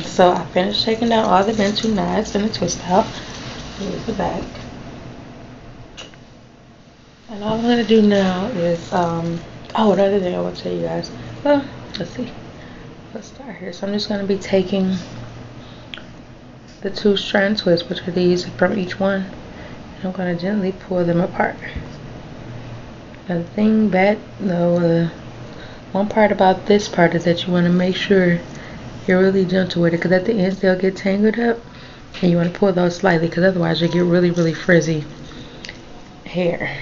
So I finished taking down all the bantu knots and the twist out. Here's the back. And all I'm gonna do now is oh, another thing I want to tell you guys. Well, let's see. Let's start here. So I'm just gonna be taking the 2 strand twists, which are these from each one, and I'm gonna gently pull them apart. And the thing that one part about this part is that you want to make sure you're really gentle with it, because at the ends they'll get tangled up, and you want to pull those slightly, because otherwise you'll get really frizzy hair,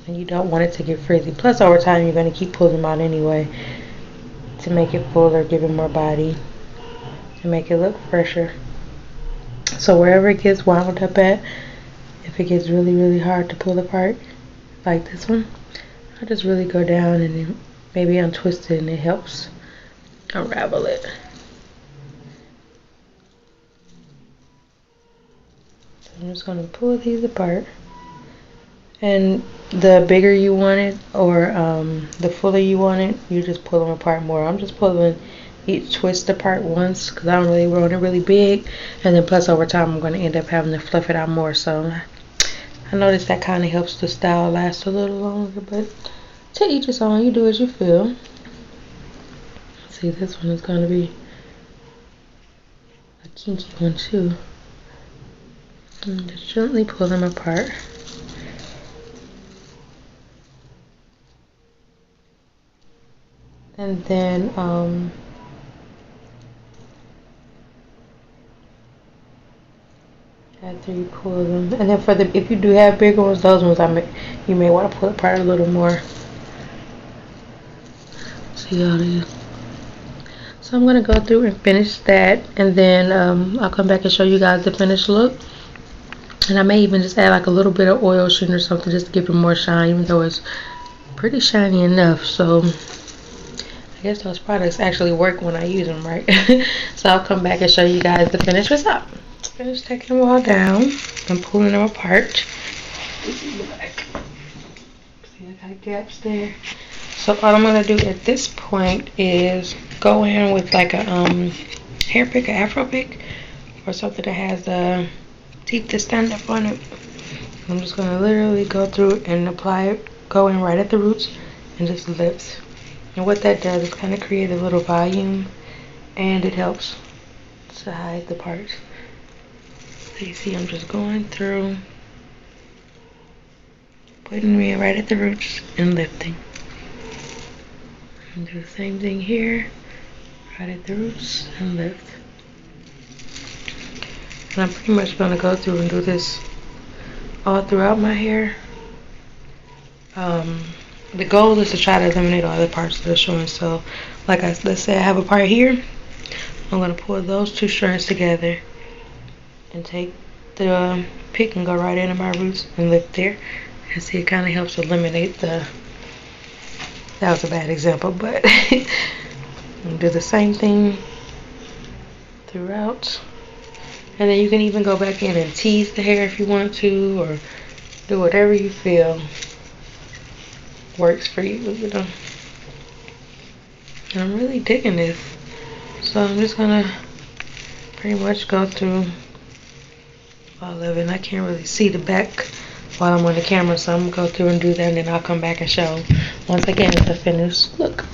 and you don't want it to get frizzy. Plus over time you're going to keep pulling them out anyway to make it fuller, give it more body, to make it look fresher. So wherever it gets wound up at, if it gets really hard to pull apart like this one, I just really go down and then maybe untwist it, and it helps unravel it. So I'm just going to pull these apart, and the bigger you want it, or the fuller you want it, you just pull them apart more. I'm just pulling each twist apart once because I don't really want it really big, and then plus over time I'm going to end up having to fluff it out more. So I noticed that kind of helps the style last a little longer, but to each its own. You do as you feel. See, this one is going to be a kinky one too. And just gently pull them apart. And then after you pull them, and then for the, if you do have bigger ones, those ones you may want to pull apart a little more. See how it is. So I'm gonna go through and finish that, and then I'll come back and show you guys the finished look. And I may even just add like a little bit of oil sheen or something just to give it more shine, even though it's pretty shiny enough. So I guess those products actually work when I use them, right? So I'll come back and show you guys the finished result. Finished taking them all down. I'm pulling them apart. See the back. See, I got gaps there. So all I'm gonna do at this point is go in with like a hair pick, an afro pick, or something that has the teeth to stand up on it. I'm just gonna literally go through and apply it, go in right at the roots and just lift. And what that does is kind of create a little volume, and it helps to hide the parts. So you see I'm just going through, putting me right at the roots and lifting. And do the same thing here, right at the roots and lift. And I'm pretty much going to go through and do this all throughout my hair. The goal is to try to eliminate all the parts that are showing. So like let's say I have a part here, I'm going to pull those 2 strands together and take the pick and go right into my roots and lift there. And see, it kind of helps eliminate the, that was a bad example, but do the same thing throughout. And then you can even go back in and tease the hair if you want to, or do whatever you feel works for you, you know. And I'm really digging this. So I'm just gonna pretty much go through all of it. And I can't really see the back while I'm on the camera, so I'm gonna go through and do that, and then I'll come back and show once again the finished look.